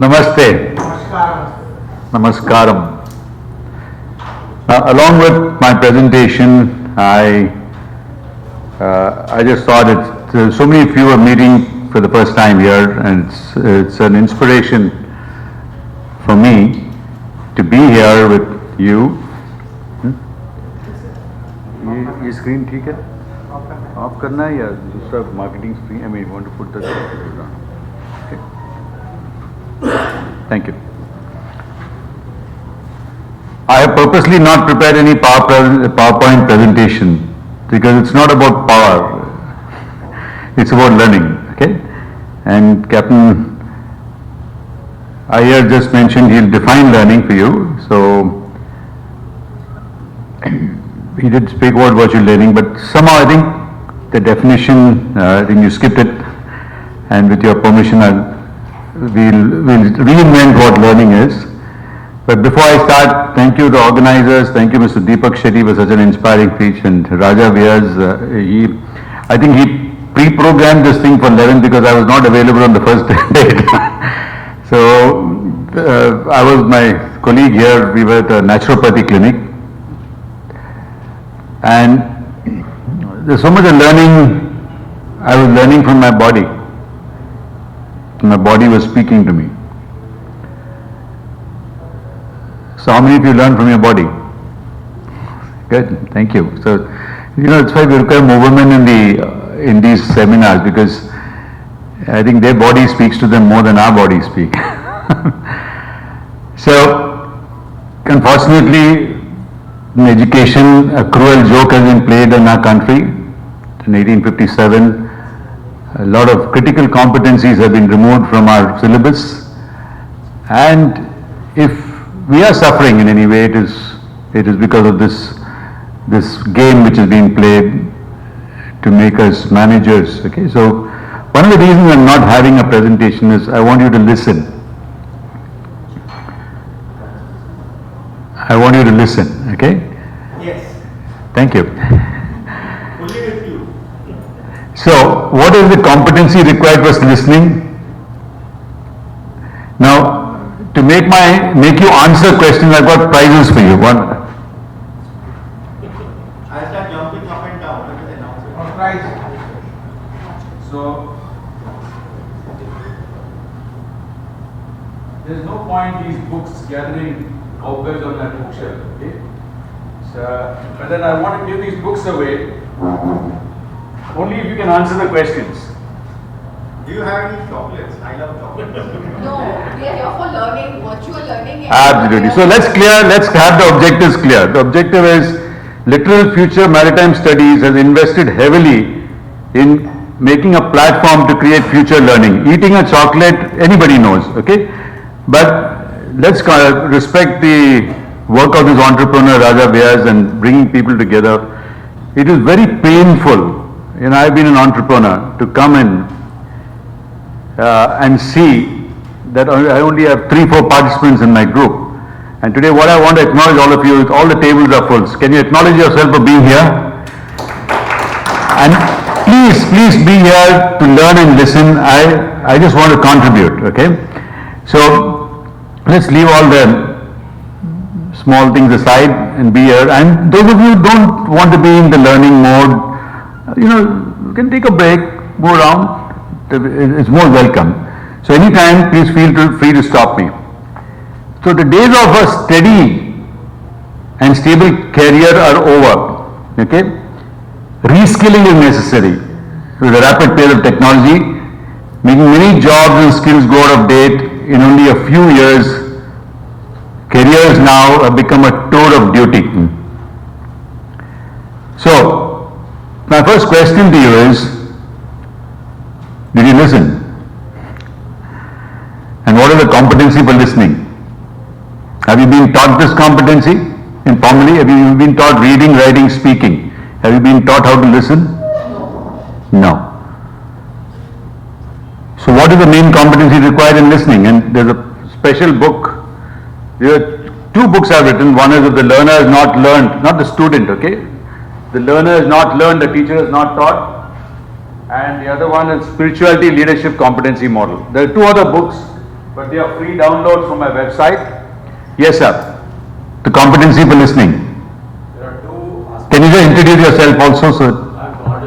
Namaste. Namaskaram. Along with my presentation, I just thought so many of you are meeting for the first time here, and it's an inspiration for me to be here with you. ये screen ठीक है? Of करना है या दूसरा marketing screen? I mean, you want to put that on? Okay. Thank you. I have purposely not prepared any PowerPoint presentation because it's not about power. It's about learning. Okay, and Captain Ajay just mentioned he'll define learning for you. So he did speak about virtual learning, but somehow I think the definition, I think you skipped it, and with your permission, we'll reinvent what learning is. But before I start, thank you to the organizers, thank you Mr. Deepak Shetty for such an inspiring speech, and Raja Vyas, I think he pre-programmed this thing for 11 because I was not available on the first date. So I was my colleague here, we were at a naturopathy clinic, and there's so much of learning, I was learning from my body. My body was speaking to me. So how many of you learn from your body? Good, thank you. So, it's why we require more women in these seminars, because I think their body speaks to them more than our bodies speak. So, unfortunately, in education, a cruel joke has been played in our country. In 1857, a lot of critical competencies have been removed from our syllabus, and if we are suffering in any way, it is because of this game which is being played to make us managers. Okay, so one of the reasons I'm not having a presentation is I want you to listen. I want you to listen. Okay? Yes. Thank you. Fully with you. So, what is the competency required for listening? Now, to make you answer questions, I've got prizes for you. One. I start jumping up and down. What is the announcement? Prize. So there's no point these books gathering cobwebs on that bookshelf. Okay. So, but then I want to give these books away only if you can answer the questions. Do you have any chocolates? I love chocolates. No, we are here for learning, virtual learning. Absolutely. So let's have the objectives clear. The objective is Littoral Future Maritime Studies has invested heavily in making a platform to create future learning. Eating a chocolate, anybody knows, okay? But let's respect the work of this entrepreneur Raja Vyas and bringing people together. It is very painful, I've been an entrepreneur, to come in and see that I only have 3-4 participants in my group. And today what I want to acknowledge all of you is all the tables are full. Can you acknowledge yourself for being here? And please be here to learn and listen. I just want to contribute, okay? So let's leave all the small things aside and be here. And those of you who don't want to be in the learning mode, you can take a break, go around. It's more welcome. So anytime, please feel free to stop me. So the days of a steady and stable career are over. Okay? Reskilling is necessary. With the rapid pace of technology, making many jobs and skills go out of date in only a few years, careers now have become a tour of duty. So, my first question to you is, did you listen? And what is the competency for listening? Have you been taught this competency informally? Have you been taught reading, writing, speaking? Have you been taught how to listen? No. So what is the main competency required in listening? And there's a special book. There are 2 books I've written. One is of the learner has not learned, not the student, okay? The learner has not learned, the teacher has not taught. And the other one is Spirituality Leadership Competency Model. There are 2 other books. but they are free downloads from my website. Yes, sir. The competency for listening. There are two aspects. Can you just introduce yourself also, sir? I'm Ajay, a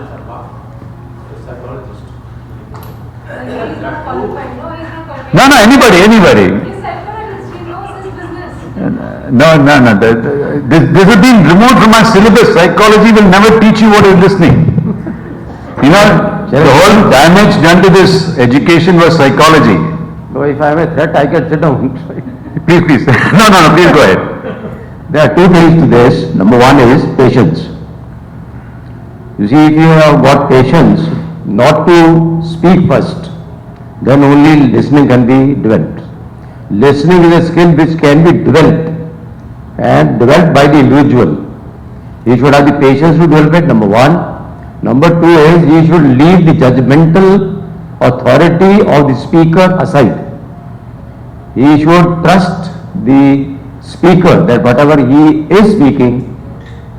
psychologist. He's not qualified. No, he's not qualified. No, anybody. He's psychologist. He knows his business. No. This has been removed from our syllabus. Psychology will never teach you what is listening. You know, the whole damage done to this education was psychology. So if I have a threat, I can sit down. Please. No, please go ahead. There are two things to this. Number one is patience. You see, if you have got patience not to speak first, then only listening can be developed. Listening is a skill which can be developed and developed by the individual. He should have the patience to develop it, number one. Number two is he should leave the judgmental authority of the speaker aside. He should trust the speaker that whatever he is speaking,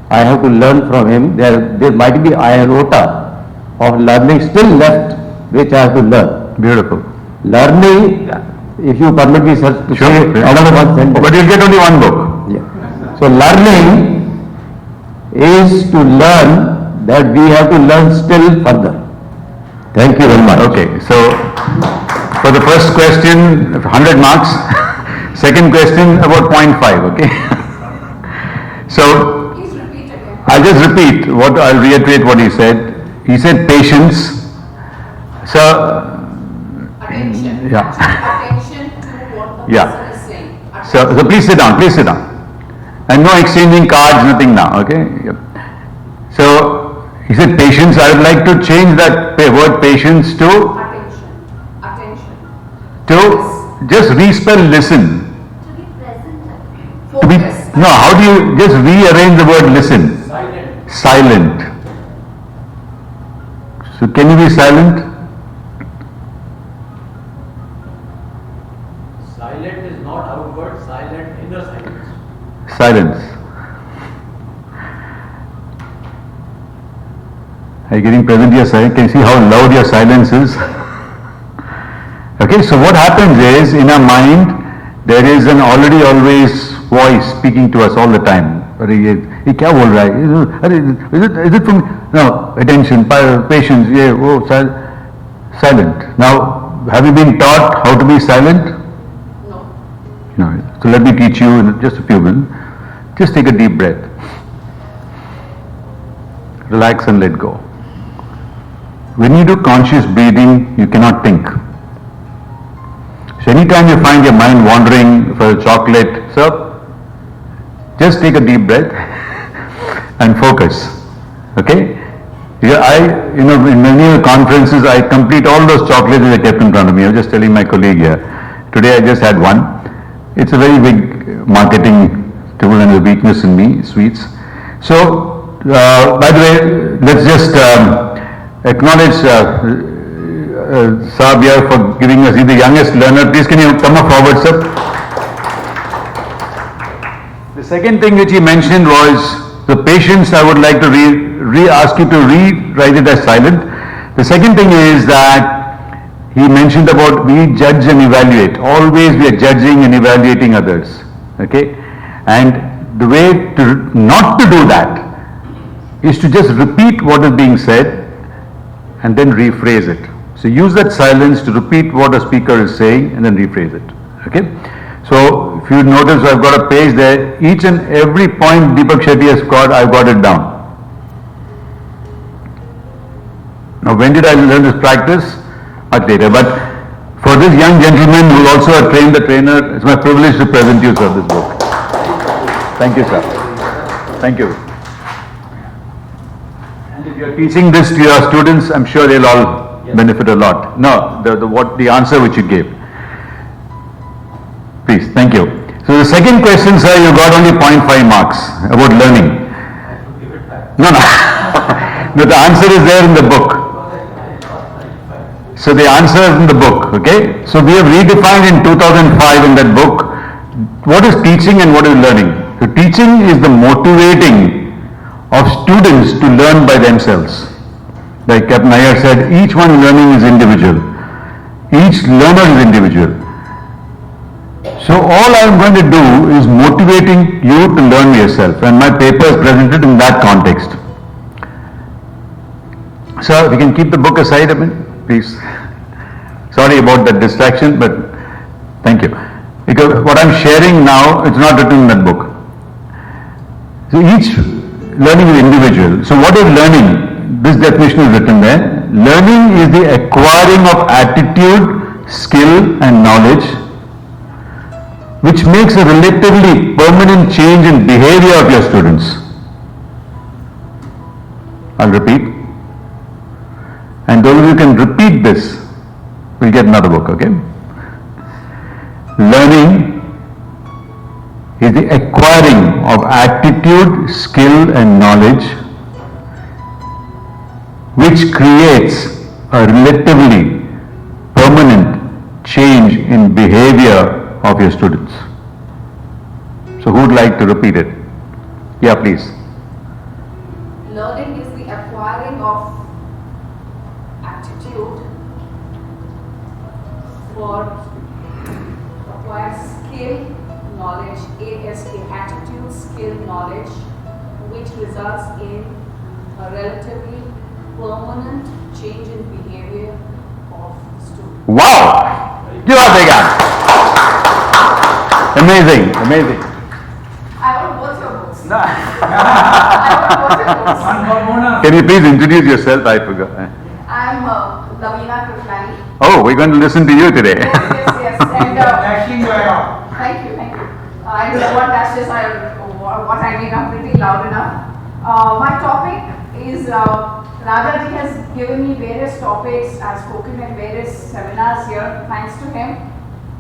I have to learn from him. There might be iota of learning still left which I have to learn. Beautiful. Learning, if you permit me, sir, to say another one sentence. But you'll get only one book. Yeah. So learning is to learn that we have to learn still further. Thank you very much. Okay, so for the first question, 100 marks. Second question, about 0.5, okay? So, Please repeat again. I'll just I'll reiterate what he said. He said patience. So, Attention. Yeah. Attention to what the Yeah. person is saying. so please sit down. And no exchanging cards, nothing now, okay? Yep. So, he said patience. I would like to change that word patience to Attention. just respell listen. To be, Focus. no, how do you just rearrange the word listen? Silent. So can you be silent? Silent is not outward, silent inner silence. Silence. Are you getting present your silence? Can you see how loud your silence is? Okay, so what happens is in our mind there is an always voice speaking to us all the time. ये क्या बोल रहा है? अरे, is it from? No, attention, patience. Yeah, silent. Now, have you been taught how to be silent? No. No. So let me teach you in just a few minutes. Just take a deep breath. Relax and let go. When you do conscious breathing, you cannot think. So anytime you find your mind wandering for a chocolate, so just take a deep breath and focus. Okay? Yeah, in many conferences, I complete all those chocolates that I kept in front of me. I was just telling my colleague here. Today I just had one. It's a very big marketing tool and a weakness in me, sweets. So, by the way, let's just acknowledge Saab here for giving us, he's the youngest learner. Please can you come up forward, sir? The second thing which he mentioned was the patience. I would like to ask you to rewrite it as silent. The second thing is that he mentioned about we judge and evaluate. Always we are judging and evaluating others. Okay? And the way to not to do that is to just repeat what is being said and then rephrase it. So use that silence to repeat what a speaker is saying and then rephrase it. Okay? So if you notice, I've got a page there. Each and every point Deepak Shetty has got, I've got it down. Now when did I learn this practice? Much later. But for this young gentleman who also has trained the trainer, it's my privilege to present you, sir, this book. Thank you, sir. Thank you. And if you're teaching this to your students, I'm sure they'll all benefit a lot. No, the answer which you gave. Please, thank you. So the second question, sir, you got only 0.5 marks about learning. No. No, the answer is there in the book. So the answer is in the book, okay? So we have redefined in 2005 in that book what is teaching and what is learning. So teaching is the motivating of students to learn by themselves. Like Capt. Nair said, each one learning is individual. Each learner is individual. So all I am going to do is motivating you to learn yourself, and my paper is presented in that context. Sir, if you can keep the book aside a minute, please. Sorry about that distraction, but thank you. Because what I'm sharing now, it's not written in that book. So each learning is individual. So what is learning? This definition is written there. Learning is the acquiring of attitude, skill and knowledge which makes a relatively permanent change in behavior of your students. I'll repeat. And those of you who can repeat this will get another book, okay? Learning is the acquiring of attitude, skill and knowledge which creates a relatively permanent change in behavior of your students. So who would like to repeat it? Yeah, please. Learning is the acquiring of attitude for acquire skill, knowledge, ASK, attitude, skill, knowledge, which results in a relatively permanent change in behavior of the student. Wow! Give us a big hand. Amazing, amazing. I want both your books. No. I want both your books. Can you please introduce yourself? I forgot. I'm Lavina Kriplani. Oh, we're going to listen to you today. Yes. And Actually, you are thank you. I don't know what that is. What I mean, I'm pretty loud enough. My topic is Rajaji has given me various topics. I've spoken at various seminars here, thanks to him.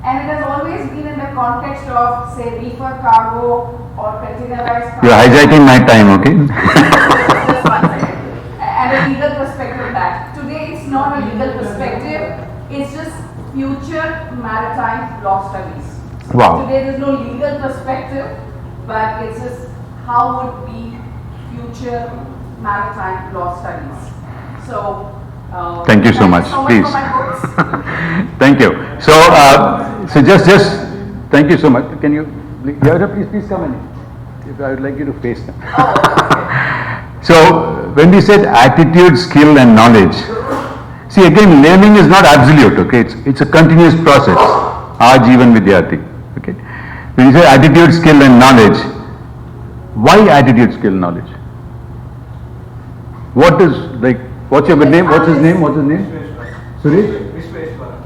And it has always been in the context of, say, reefer cargo or containerized cargo. You're hijacking my time, okay? Just one second. And a legal perspective back. Today it's not a legal perspective, it's just future maritime law studies. So Wow. today there's no legal perspective, but it's just how would be future maritime law studies. So, Thank you so much. Please. For my books. Thank you. So, so just thank you so much. Can you, please come in. If I would like you to face them. So, when we said attitude, skill and knowledge, see again, learning is not absolute, okay? It's a continuous process. Aajeevan Vidyarthi, okay? When you say attitude, skill and knowledge, why attitude, skill, knowledge? What is, like, what's your good name? What's his name? Suresh?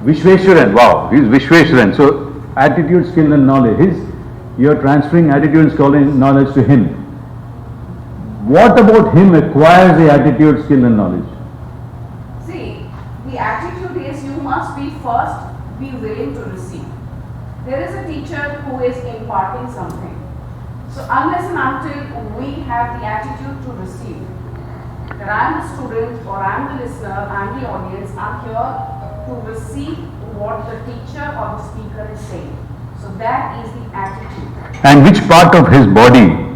Vishweshwaran. Wow, he's Vishweshwaran. So, attitude, skill and knowledge. You're transferring attitude and skill and knowledge to him. What about him acquires the attitude, skill and knowledge? See, the attitude is you must be first be willing to receive. There is a teacher who is imparting something. So unless and until we have the attitude to receive, that I am the student or I am the listener, I am the audience, I am here to receive what the teacher or the speaker is saying. So that is the attitude. And which part of his body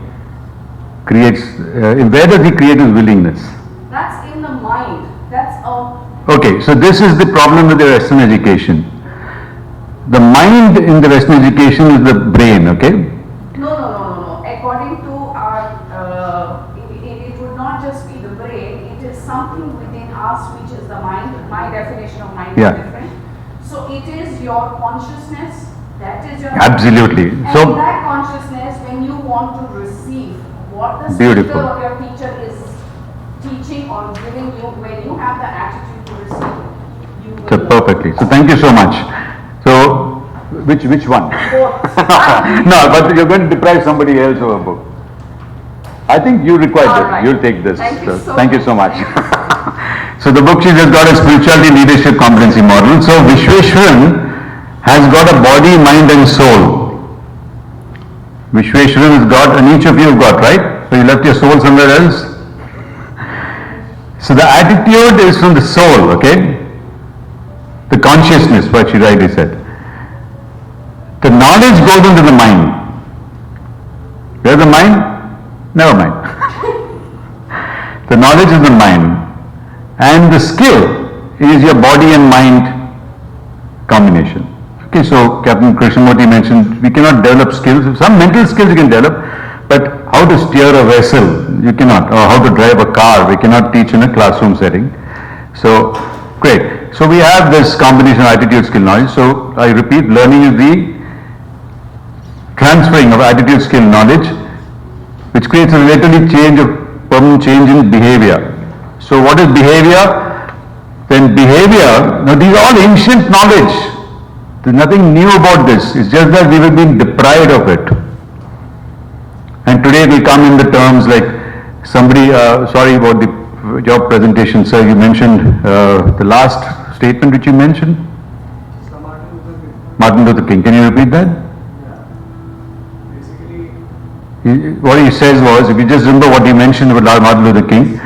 creates, where does he create his willingness? That's in the mind. That's a... Okay, so this is the problem with the Western education. The mind in the Western education is the brain, okay? No. According to our, it would not just be the brain, it is something within us which is the mind. My definition of mind is different. So it is your consciousness, that is your... Absolutely. And So in that consciousness, when you want to receive what the Beautiful. speaker or your teacher is teaching or giving you, when you have the attitude to receive, you will... So perfectly. So thank you so much. So which one? Both. No, but you're going to deprive somebody else of a book. I think you require All it. right. You'll take this. Thank you so Thank you much. so much. So the book she just got is Spirituality Leadership Competency Model. So Vishweshwaran has got a body, mind and soul. Vishweshwaran has got, and each of you have got, right? So you left your soul somewhere else. So the attitude is from the soul, okay? The consciousness, what she rightly said. The knowledge goes into the mind. Where's the mind? Never mind. The knowledge is the mind. And the skill is your body and mind combination. Okay, so Captain Krishnamurti mentioned we cannot develop skills. Some mental skills you can develop, but how to steer a vessel, you cannot. Or how to drive a car, we cannot teach in a classroom setting. So, great. So we have this combination of attitude, skill, knowledge. So I repeat, learning is the transferring of attitude, skill, knowledge, which creates a relatively permanent change in behavior. So what is behavior? Then behavior, now these are all ancient knowledge. There's nothing new about this. It's just that we have been deprived of it. And today we come in the terms like somebody, sorry about the job presentation, sir, you mentioned the last statement which you mentioned? Martin Luther King. Can you repeat that? What he says was, if you just remember what he mentioned about Martin Luther King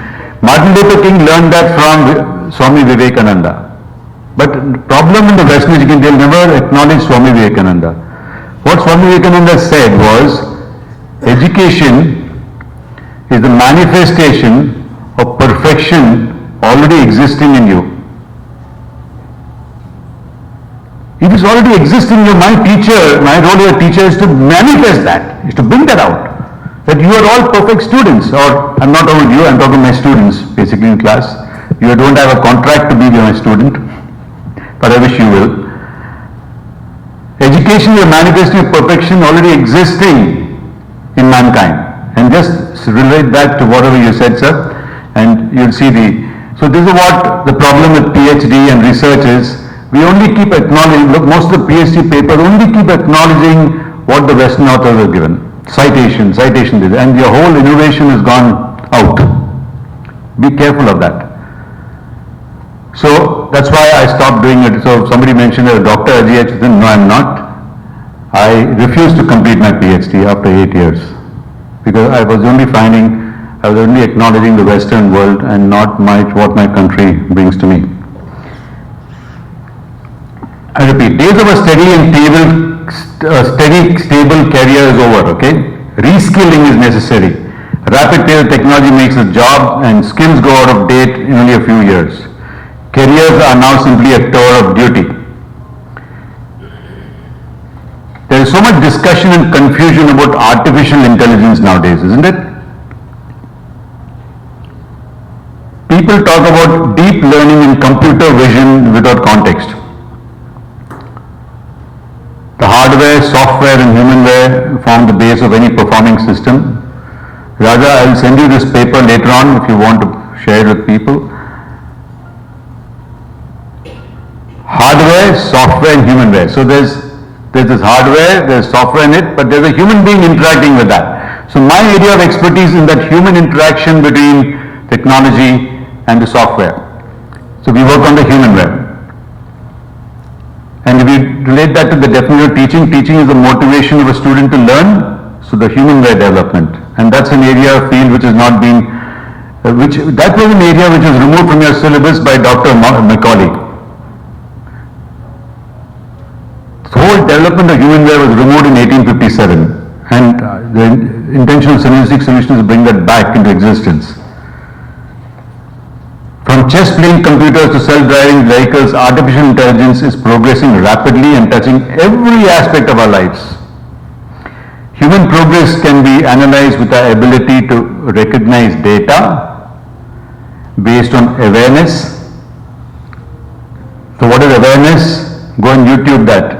learned that from Swami Vivekananda. But the problem in the Western education, they'll never acknowledge Swami Vivekananda. What Swami Vivekananda said was, education is the manifestation of perfection already existing in you. It is already existing in you. My role as a teacher is to manifest that, is to bring that out. That you are all perfect students, or I'm not talking you, I'm talking my students basically in class. You don't have a contract to be my student, but I wish you will. Education is a manifestation of perfection already existing in mankind. And just relate that to whatever you said, sir, and you'll see so this is what the problem with PhD and research is. We only keep acknowledging, look, most of the PhD papers only keep acknowledging what the Western authors have given. Citation, and your whole innovation has gone out. Be careful of that. So that's why I stopped doing it. So somebody mentioned Dr. Ajay, Achudhan. No, I'm not. I refused to complete my PhD after 8 years because I was only acknowledging the Western world and not what my country brings to me. I repeat, days of a stable career is over, okay? Reskilling is necessary. Rapid pace of technology makes a job and skills go out of date in only a few years. Careers are now simply a tour of duty. There is so much discussion and confusion about artificial intelligence nowadays, isn't it? People talk about deep learning and computer vision without context. The hardware, software and humanware form the base of any performing system. Raja, I will send you this paper later on if you want to share it with people. Hardware, software and humanware. So there's this hardware, there's software in it, but there's a human being interacting with that. So my area of expertise is in that human interaction between technology and the software. So we work on the humanware. And if we relate that to the definition of teaching, teaching is the motivation of a student to learn, so the humanware development. And that's an area of field which has not been, that was an area which was removed from your syllabus by Dr. Macaulay. The whole development of humanware was removed in 1857. And the intention of synergistic solution is to bring that back into existence. From chess-playing computers to self-driving vehicles, artificial intelligence is progressing rapidly and touching every aspect of our lives. Human progress can be analyzed with our ability to recognize data based on awareness. So what is awareness? Go and YouTube that.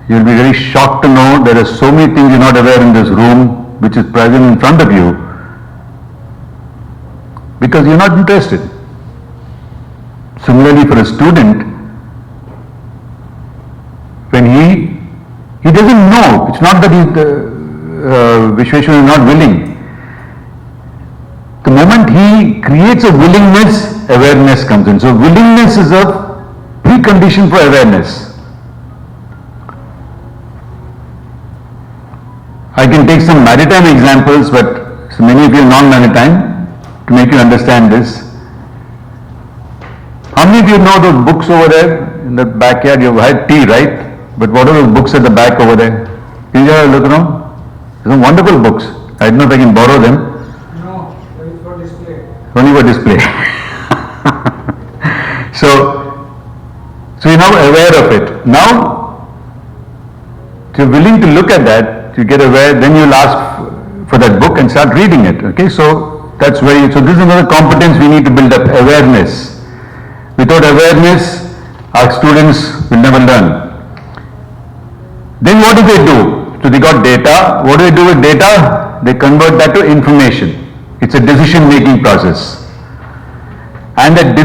You'll be very shocked to know there are so many things you're not aware in this room which is present in front of you because you're not interested. Similarly for a student, when he doesn't know, it's not that Vishweshwar is not willing. The moment he creates a willingness, awareness comes in. So willingness is a precondition for awareness. I can take some maritime examples, but so many of you are non-maritime, to make you understand this. How many of you know those books over there in the backyard? You've had tea, right? But what are those books at the back over there? Can you have a look around? There's some wonderful books. I don't know if I can borrow them. No, that is for display. Only for display. So you're now aware of it. now, if you're willing to look at that, you get aware, then you'll ask for that book and start reading it. Okay, so that's very, so this is another competence we need to build up, awareness. Without awareness, our students will never learn. Then what do? So they got data. What do they do with data? They convert that to information. It's a decision-making process. And that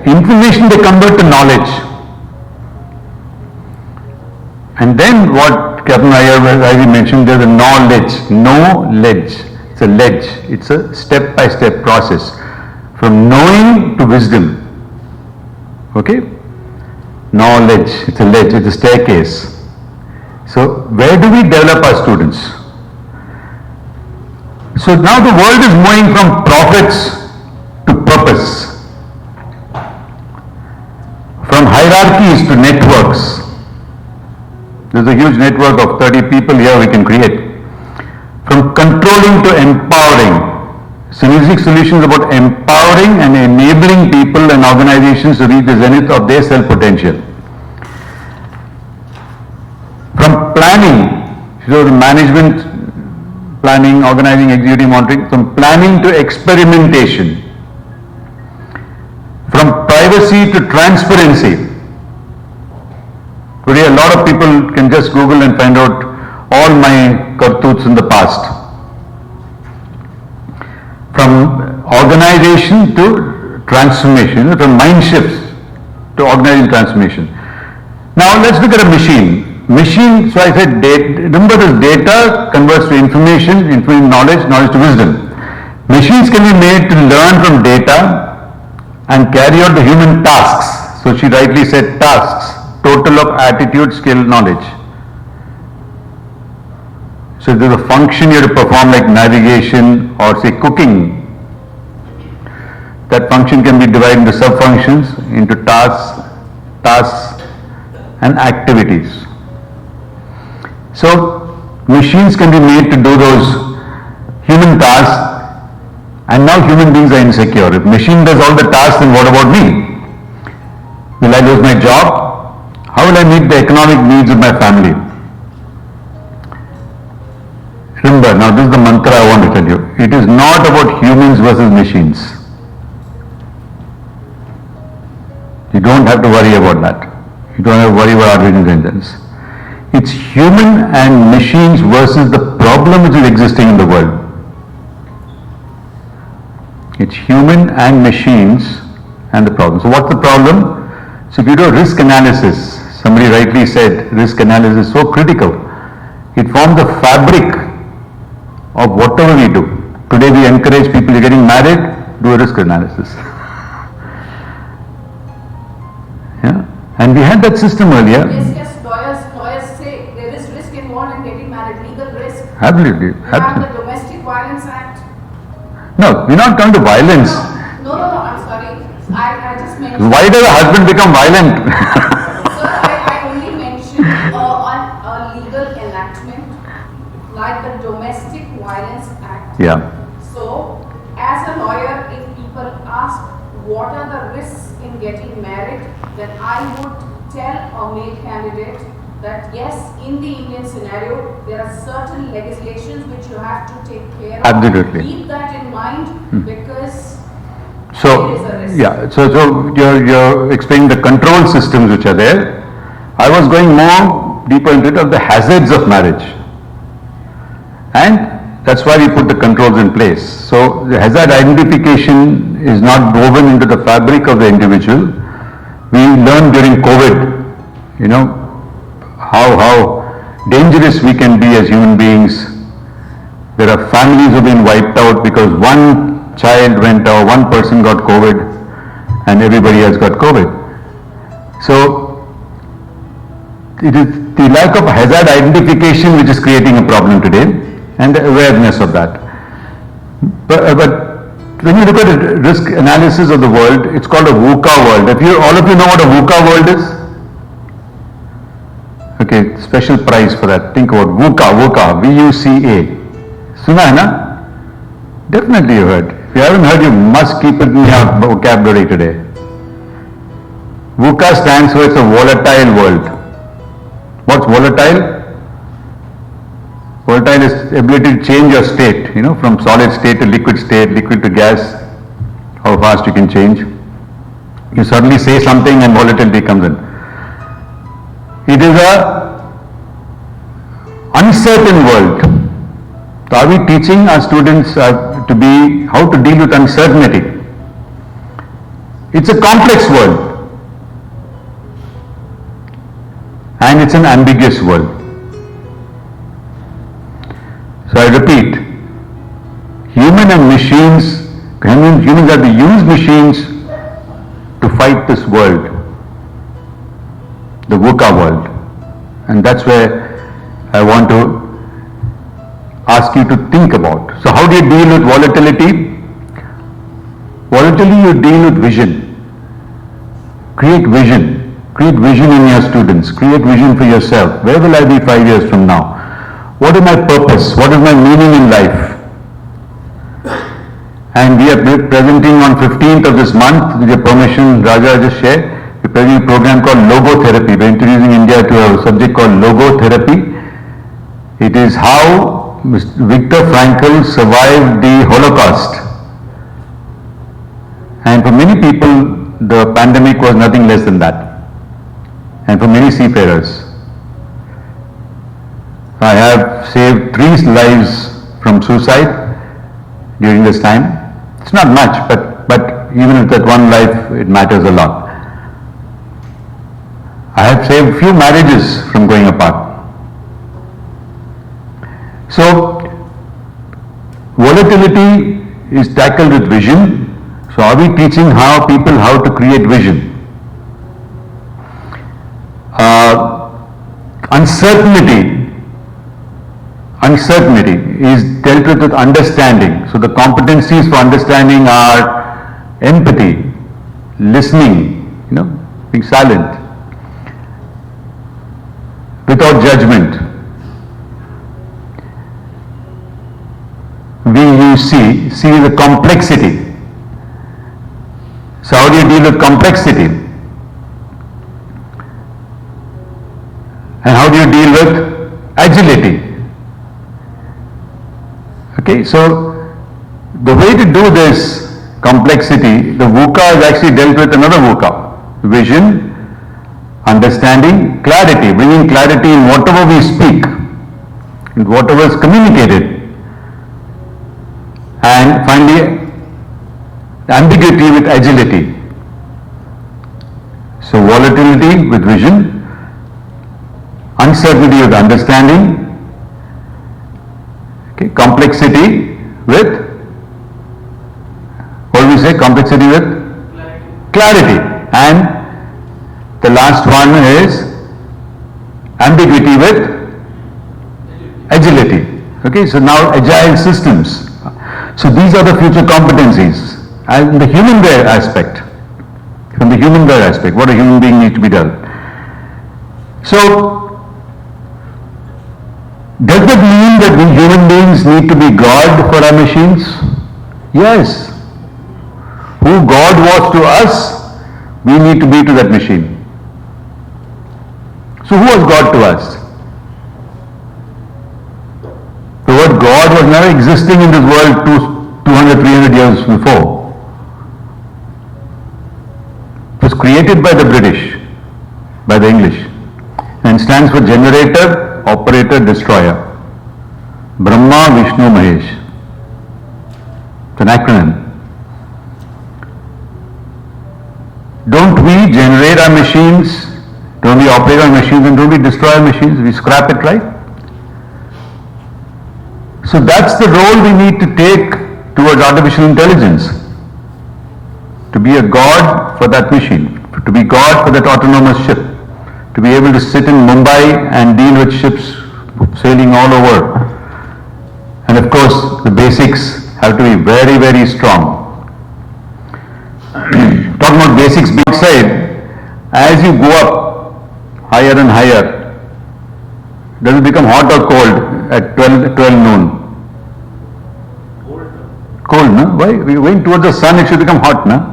information they convert to knowledge. And then what Capt. Ajay mentioned, there's a knowledge. It's a ledge. It's a step-by-step process. From knowing to wisdom. Okay? Knowledge, it's a ledge, it's a staircase. So where do we develop our students? So now the world is moving from profits to purpose. From hierarchies to networks. There's a huge network of 30 people here we can create. From controlling to empowering. So music solutions about empowering and enabling people and organizations to reach the zenith of their self-potential. From planning, so the management, planning, organizing, executing, monitoring, from planning to experimentation. From privacy to transparency. Today a lot of people can just Google and find out all my kartoots in the past. From organization to transformation, from mind shifts to organizing transformation. Now let's look at a machine. So I said data, remember this data converts to information, knowledge to wisdom. Machines can be made to learn from data and carry out the human tasks. So she rightly said tasks, total of attitude, skill, knowledge. So there's a function you have to perform like navigation or say cooking. That function can be divided into sub-functions, into tasks and activities. So machines can be made to do those human tasks, and now human beings are insecure. If machine does all the tasks, then what about me? Will I lose my job? How will I meet the economic needs of my family? Remember, now this is the mantra I want to tell you. It is not about humans versus machines. You don't have to worry about that. You don't have to worry about artificial intelligence. It's human and machines versus the problem which is existing in the world. It's human and machines and the problem. So what's the problem? So if you do a risk analysis, somebody rightly said risk analysis is so critical. It forms the fabric of whatever we do. Today we encourage people, you're getting married, do a risk analysis. Yeah? And we had that system earlier. Yes, lawyers say there is risk involved in getting married, legal risk. Absolutely. You have the Domestic Violence Act. No, we're not coming to violence. No, I'm sorry. I just mentioned. Why does a husband become violent? Sir, I only mentioned on a legal enactment like the Domestic Violence Act. Yeah. So, as a lawyer, if people ask what are the risks in getting married, then I would tell a male candidate that yes, in the Indian scenario, there are certain legislations which you have to take care of. Absolutely. Keep that in mind because So, there is a risk. yeah, so you're explaining the control systems which are there. I was going more deeper into it of the hazards of marriage. And that's why we put the controls in place. So the hazard identification is not woven into the fabric of the individual. We learned during COVID, you know, how dangerous we can be as human beings. There are families who have been wiped out because one child went or one person got COVID and everybody else got COVID. So it is the lack of hazard identification which is creating a problem today and the awareness of that. But when you look at the risk analysis of the world, it's called a VUCA world. All of you know what a VUCA world is? Okay, special prize for that. Think about VUCA, V-U-C-A. Suna hai na? Definitely you heard. If you haven't heard, you must keep it in your vocabulary today. VUCA stands for it's a volatile world. What's volatile? Volatile is ability to change your state, from solid state to liquid to gas, how fast you can change. You suddenly say something and volatility comes in. It is a uncertain world. So are we teaching our students how to deal with uncertainty? It's a complex world. And it's an ambiguous world. So I repeat, humans have to use machines to fight this world, the VUCA world. And that's where I want to ask you to think about. So how do you deal with volatility? Volatility you deal with vision. Create vision. Create vision in your students. Create vision for yourself. Where will I be 5 years from now? What is my purpose? What is my meaning in life? And we are presenting on 15th of this month, with your permission, Raja, just share. We're presenting a program called Logotherapy. We're introducing India to a subject called Logotherapy. It is how Viktor Frankl survived the Holocaust. And for many people, the pandemic was nothing less than that. And for many seafarers. I have saved 3 lives from suicide during this time. It's not much, but even if that one life, it matters a lot. I have saved few marriages from going apart. So, volatility is tackled with vision. So are we teaching people how to create vision? Uncertainty is dealt with understanding. So the competencies for understanding are empathy, listening, being silent, without judgment. C is the complexity. So how do you deal with complexity? And how do you deal with agility? Okay, so the way to do this complexity, the VUCA is actually dealt with another VUCA. Vision, understanding, clarity, bringing clarity in whatever we speak, in whatever is communicated. And finally, ambiguity with agility. So volatility with vision, uncertainty with understanding, okay, complexity with, what do we say, complexity with? Clarity. And the last one is ambiguity with agility. Okay, so now agile systems. So these are the future competencies. And the human aspect, from the human aspect, what a human being needs to be done. So, does that mean that we human beings need to be God for our machines? Yes. Who God was to us, we need to be to that machine. So who was God to us? The word God was never existing in this world 200, 300 years before. It was created by the British, by the English, and stands for generator, operator, destroyer. Brahma, Vishnu, Mahesh. It's an acronym. Don't we generate our machines? Don't we operate our machines and don't we destroy our machines? We scrap it, right? So that's the role we need to take towards artificial intelligence. To be a God for that machine, to be God for that autonomous ship, to be able to sit in Mumbai and deal with ships sailing all over. And of course, the basics have to be very, very strong. Talking about basics outside, as you go up higher and higher, does it become hot or cold at 12 noon? Cold, no? Why? We're going towards the sun, it should become hot, no?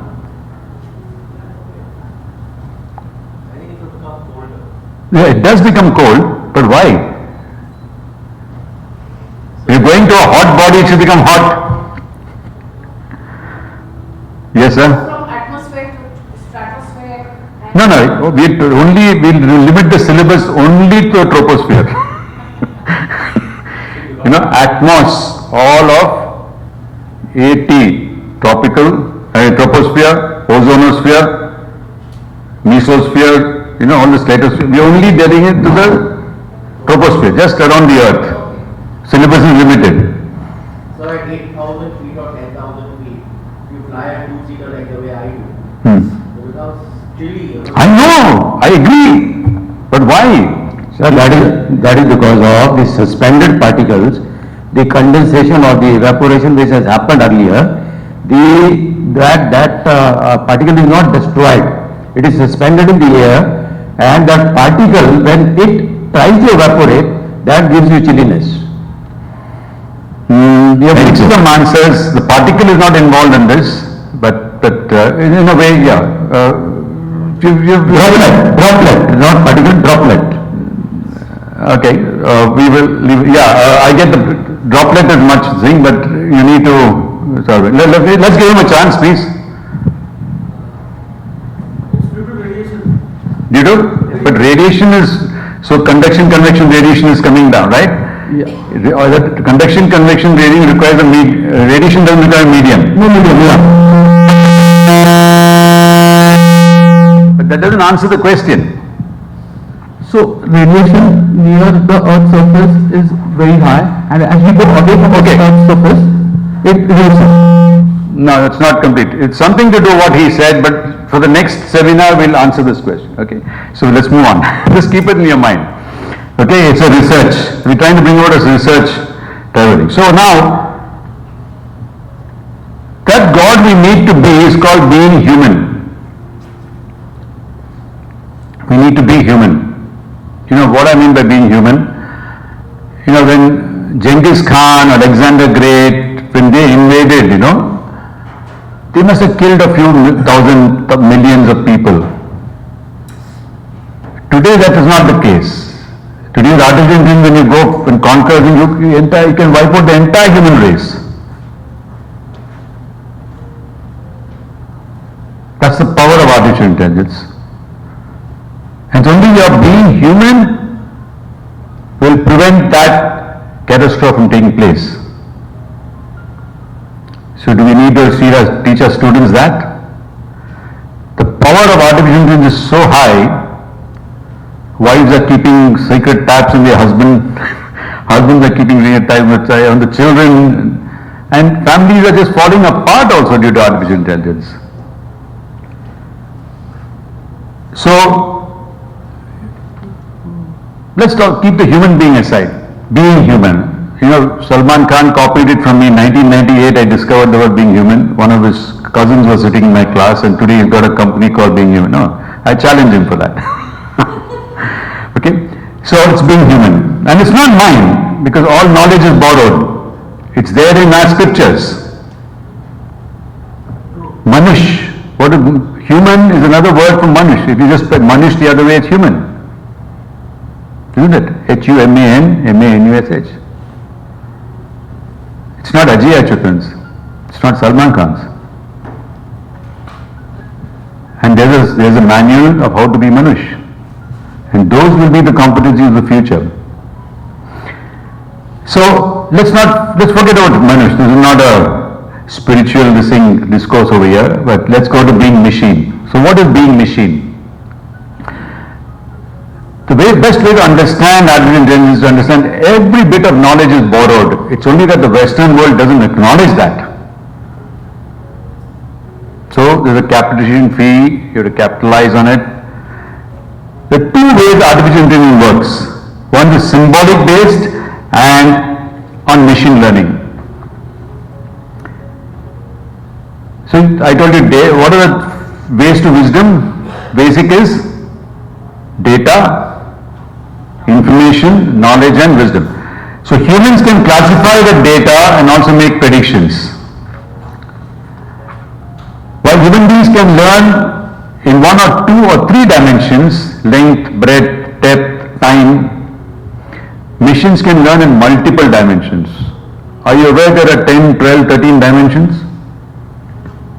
Yeah, it does become cold, but why? You're going to a hot body, it should become hot. Yes, sir? From atmosphere to stratosphere. and- No, we'll limit the syllabus only to a troposphere. Atmos, all of 80, troposphere, ozonosphere, mesosphere, all the stratosphere. We're only getting it to the troposphere, just around the earth. Syllabus is limited. So at 8,000 feet or 10,000 feet, you fly a two-seater like the way I do. Hmm. It becomes chilly. I know, I agree, but why? Sir, that is because of the suspended particles, the condensation or the evaporation which has happened earlier, that particle is not destroyed. It is suspended in the air, and that particle, when it tries to evaporate, that gives you chilliness. You have mixed some answers. The particle is not involved in this, but in a way, yeah. Droplet, not particle, droplet. Okay, we will leave. Yeah, I get the droplet is much thing, but you need to solve it. Let's give him a chance, please. Due to radiation. Due to, but radiation is so convection, radiation is coming down, right? Yeah. Or that convection, radiation requires radiation doesn't require medium. No medium, But that doesn't answer the question. So radiation near the Earth's surface is very high, and as we go away from Okay. the Earth's surface, it reduces. No, it's not complete. It's something to do what he said, but for the next seminar, we'll answer this question. Okay, so let's move on. Just keep it in your mind. Okay, it's a research. We're trying to bring out a research everything. So now, that God we need to be is called being human. We need to be human. You know what I mean by being human? When Genghis Khan, Alexander Great, when they invaded, they must have killed a few thousand millions of people. Today that is not the case. Today the artificial intelligence, when you go and conquer, you can wipe out the entire human race. That's the power of artificial intelligence. And only your being human will prevent that catastrophe from taking place. So do we need to teach our students that? The power of artificial intelligence is so high, wives are keeping secret tabs on their husbands are keeping secret tabs on the children, and families are just falling apart also due to artificial intelligence. So, let's keep the human being aside. Being human. Salman Khan copied it from me in 1998. I discovered the word being human. One of his cousins was sitting in my class, and today he's got a company called Being Human. No, I challenge him for that. Okay? So it's being human. And it's not mine, because all knowledge is borrowed. It's there in our scriptures. Manush. Human is another word for Manush. If you just put Manush the other way, it's human. Isn't it? Human, Manush. It's not Ajay Achudhan's. It's not Salman Khan's. And there's a manual of how to be Manush. And those will be the competencies of the future. So let's forget about Manush. This is not a spiritual discourse over here, but let's go to being machine. So what is being machine? The best way to understand artificial intelligence is to understand every bit of knowledge is borrowed. It's only that the Western world doesn't acknowledge that. So there's a capitalization fee, you have to capitalize on it. There are two ways artificial intelligence works. One is symbolic based and on machine learning. So I told you, what are the ways to wisdom? Basic is data, information, knowledge and wisdom. So humans can classify the data and also make predictions. While human beings can learn in 1 or 2 or 3 dimensions, length, breadth, depth, time. Machines can learn in multiple dimensions. Are you aware there are 10, 12, 13 dimensions?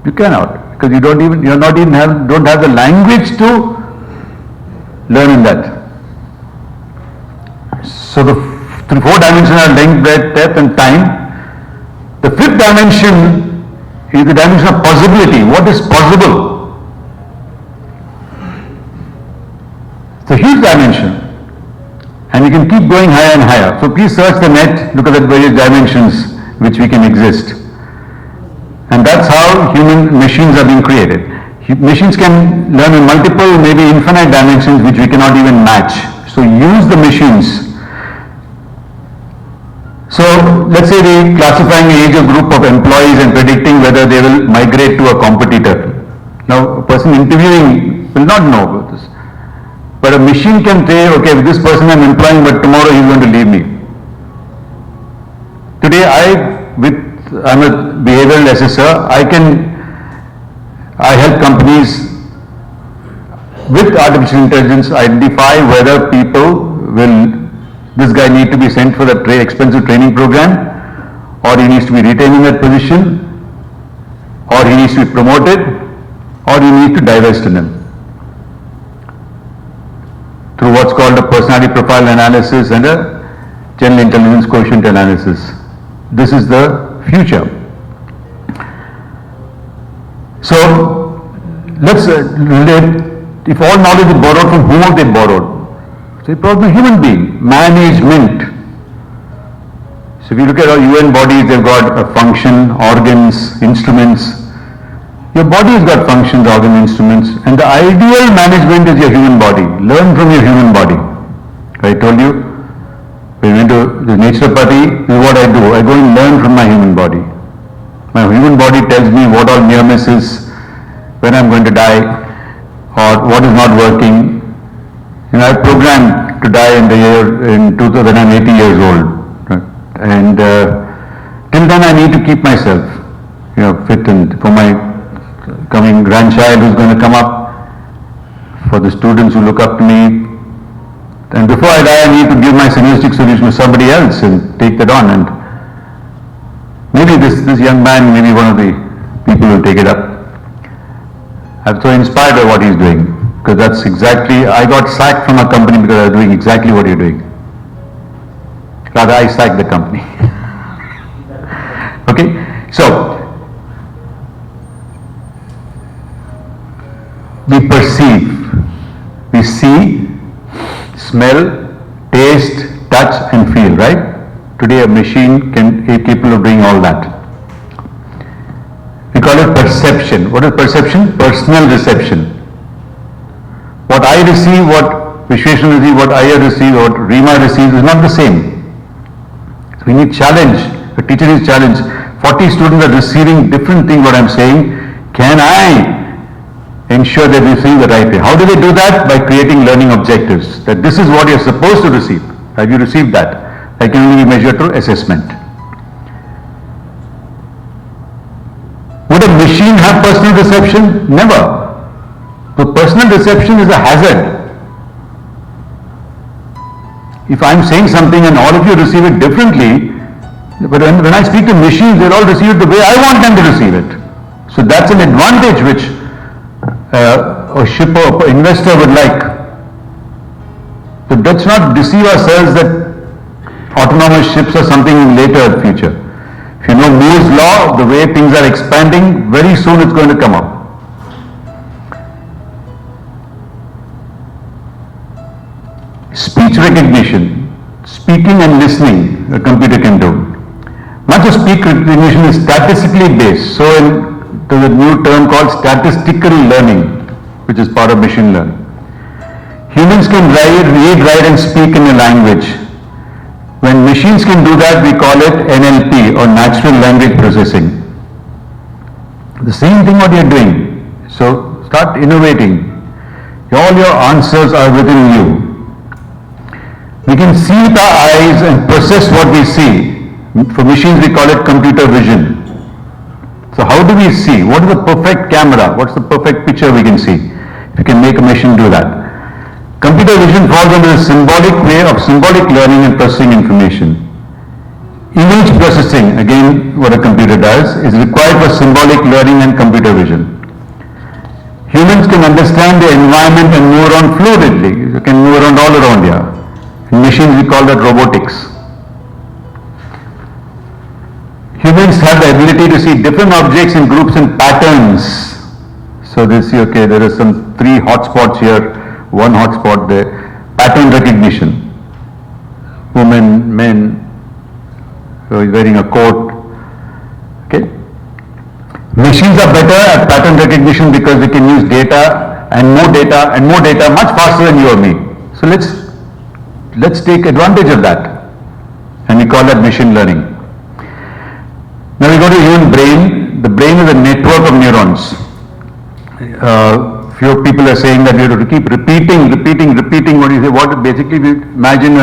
You cannot, because you don't have the language to learn in that. So the four dimensions are length, breadth, depth and time. The fifth dimension is the dimension of possibility. What is possible? It's a huge dimension. And you can keep going higher and higher. So please search the net, look at the various dimensions which we can exist. And that's how human machines are being created. Machines can learn in multiple, maybe infinite dimensions which we cannot even match. So use the machines. So let's say we're classifying age of group of employees and predicting whether they will migrate to a competitor. Now a person interviewing will not know about this. But a machine can say, okay, this person I'm employing, but tomorrow he's going to leave me. Today I'm a behavioral assessor. I help companies with artificial intelligence identify whether this guy need to be sent for the expensive training program, or he needs to be retained in that position, or he needs to be promoted, or he needs to divest in him. Through what's called a personality profile analysis and a general intelligence quotient analysis. This is the future. So let's relate, if all knowledge is borrowed, from whom have they borrowed? So it borrowed from a human being, management. So if you look at our UN bodies, they've got a function, organs, instruments. Your body has got functions, organs, instruments, and the ideal management is your human body. Learn from your human body. I told you, when we went to the naturopathy, this is what I do. I go and learn from my human body. My human body tells me what all near misses, when I'm going to die, or what is not working. I programmed to die in 2000, I'm 80 years old. Right? And till then I need to keep myself, fit, and for my coming grandchild who's going to come up, for the students who look up to me. And before I die, I need to give my synergistic solution to somebody else and take that on. And maybe this young man, maybe one of the people will take it up. I'm so inspired by what he's doing, because that's exactly, I got sacked from a company because I was doing exactly what you're doing. Rather, I sacked the company. Okay, so we perceive, we see, smell, taste, touch and feel, right? Today a machine is capable of doing all that. We call it perception. What is perception? Personal reception. What I receive, what Vishweshwan receives, what Ajay receives, what Rima receives is not the same. So we need challenge. The teacher is challenged. 40 students are receiving different things what I'm saying. Can I ensure that they receive the right way? How do they do that? By creating learning objectives. That this is what you're supposed to receive. Have you received that? That can only be measured through assessment. Would a machine have personal reception? Never. So personal reception is a hazard. If I'm saying something and all of you receive it differently, but when I speak to machines, they'll all receive it the way I want them to receive it. So that's an advantage which a shipper or investor would like. So let's not deceive ourselves that autonomous ships are something later in the future. If you know Moore's law, the way things are expanding, very soon it's going to come up. Speech recognition, speaking and listening, a computer can do. Much of speech recognition is statistically based. So there's a new term called statistical learning, which is part of machine learning. Humans can read, write and speak in a language. When machines can do that, we call it NLP, or natural language processing. The same thing what you're doing. So start innovating. All your answers are within you. We can see with our eyes and process what we see. For machines we call it computer vision. So how do we see? What is the perfect camera? What's the perfect picture we can see? We can make a machine do that. Computer vision falls under the symbolic way of symbolic learning and processing information. Image processing, again what a computer does, is required for symbolic learning and computer vision. Humans can understand the environment and move around fluidly. You can move around all around here. In machines we call that robotics. Humans have the ability to see different objects in groups and patterns. So they see, okay, there are some 3 hotspots here, 1 hotspot there. Pattern recognition. Women, men, wearing a coat. Okay. Machines are better at pattern recognition because they can use data and more data much faster than you or me. So let's take advantage of that. And we call that machine learning. Now we go to human brain. The brain is a network of neurons. Few people are saying that we have to keep repeating what you say. What basically we imagine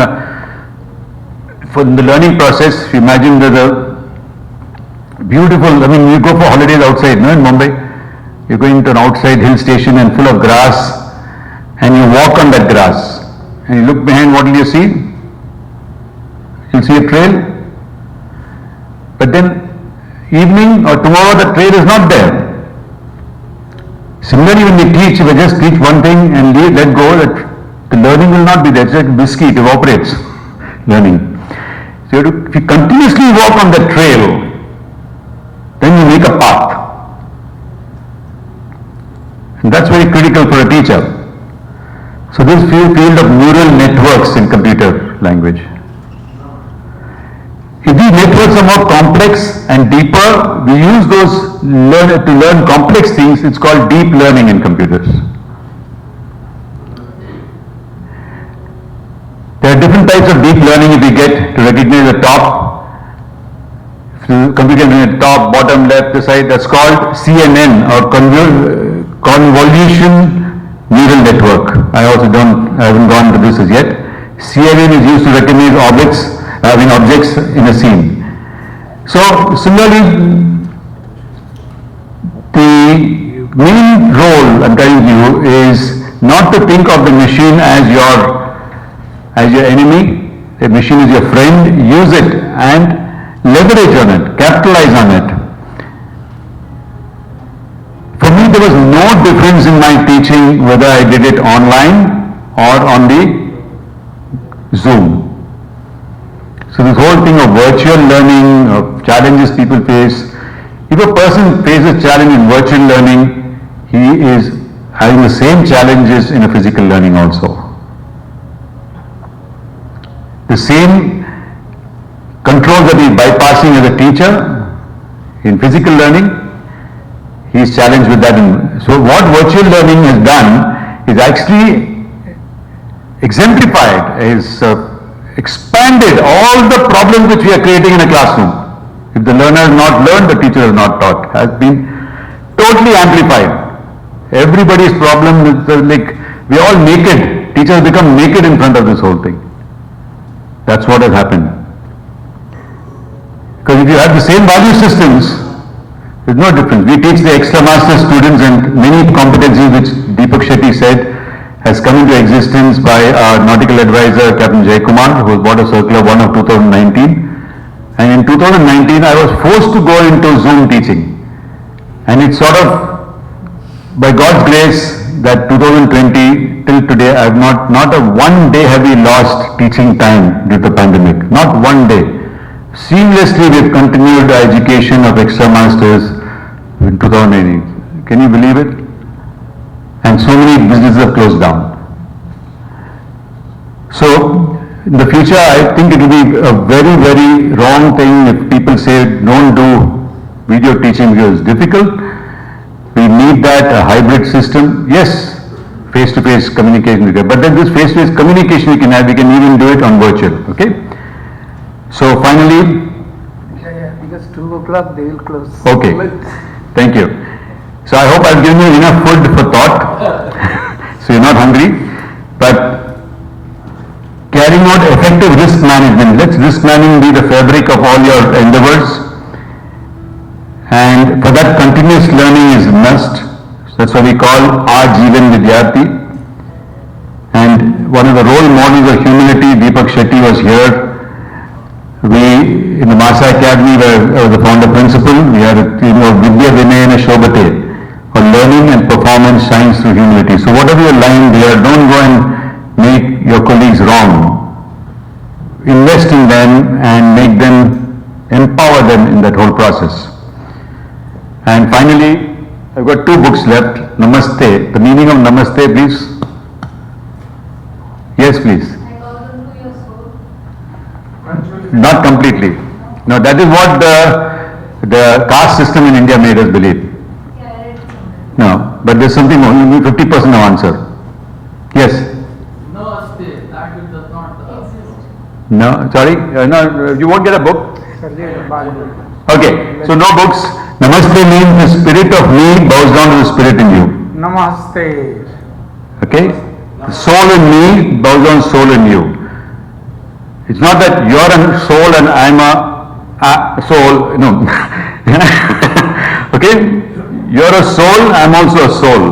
for the learning process, if you imagine there's a beautiful, I mean, you go for holidays outside, no, in Mumbai, you're going to an outside hill station and full of grass, and you walk on that grass, and you look behind, what will you see? You'll see a trail, but then evening or tomorrow the trail is not there. Similarly, when we teach, if I just teach one thing and let go, that the learning will not be there. It's like whiskey, it evaporates, learning. So if you continuously walk on the trail, then you make a path. And that's very critical for a teacher. So this field of neural networks in computer language. If these networks are more complex and deeper, we use those to learn complex things. It's called deep learning in computers. There are different types of deep learning if we get to recognize the top. If the computer can the top, bottom, left, the side, that's called CNN or convolution neural network. I haven't gone to this as yet. CNN is used to recognize objects in a scene. So similarly, the main role I'm telling you is not to think of the machine as your enemy. The machine is your friend. Use it and leverage on it, capitalize on it. For me, there was no difference in my teaching whether I did it online or on the Zoom. So this whole thing of virtual learning, of challenges people face, if a person faces challenge in virtual learning, he is having the same challenges in a physical learning also. The same controls that he is bypassing as a teacher in physical learning, he is challenged with that. So what virtual learning has done is actually exemplified, is expanded all the problems which we are creating in a classroom. If the learner has not learned, the teacher has not taught, has been totally amplified. Everybody's problem is like, we are all naked. Teachers become naked in front of this whole thing. That's what has happened. Because if you have the same value systems, there's no difference. We teach the extra master students, and many competencies which Deepak Shetty said has come into existence by our nautical advisor, Captain Ajay, who was bought a circular 1 of 2019. And in 2019, I was forced to go into Zoom teaching. And it's sort of, by God's grace, that 2020 till today, I have not a one day have we lost teaching time due to the pandemic. Not one day. Seamlessly, we've continued the education of extra masters in 2018. Can you believe it? And so many businesses have closed down. So, in the future, I think it will be a very, very wrong thing if people say don't do video teaching because it's difficult. We need that, a hybrid system. Yes, face-to-face communication, but then this face-to-face communication we can have, we can even do it on virtual, okay? So finally, because 2 o'clock they will close. okay, thank you. So I hope I've given you enough food for thought, so you're not hungry, but carrying out effective risk management. Let risk management be the fabric of all your endeavors, and for that continuous learning is must. That's what we call Ajivan Vidyarthi. And one of the role models of humility, Deepak Shetty was here. We, in the Masa Academy, where I was the founder principal, we had a theme of Vidya Vinayana Shobhate, for learning and performance shines through humility. So whatever your line there, don't go and make your colleagues wrong. Invest in them and make them, empower them in that whole process. And finally, I've got 2 books left. Namaste. The meaning of Namaste, please. Yes, please. Not completely. No, that is what the caste system in India made us believe. No, but there's something more. You need 50% of answer. Yes. No, that it does not exist. No, sorry. No, you won't get a book. Okay, so no books. Namaste means the spirit of me bows down to the spirit in you. Namaste. Okay? The soul in me bows down to soul in you. It's not that you're a soul and I'm a soul. No. Okay? You're a soul, I'm also a soul.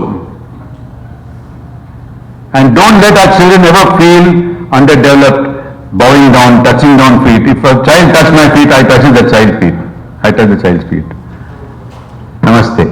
And don't let our children ever feel underdeveloped, bowing down, touching down feet. If a child touches my feet, I touch the child's feet. I touch the child's feet. Namaste.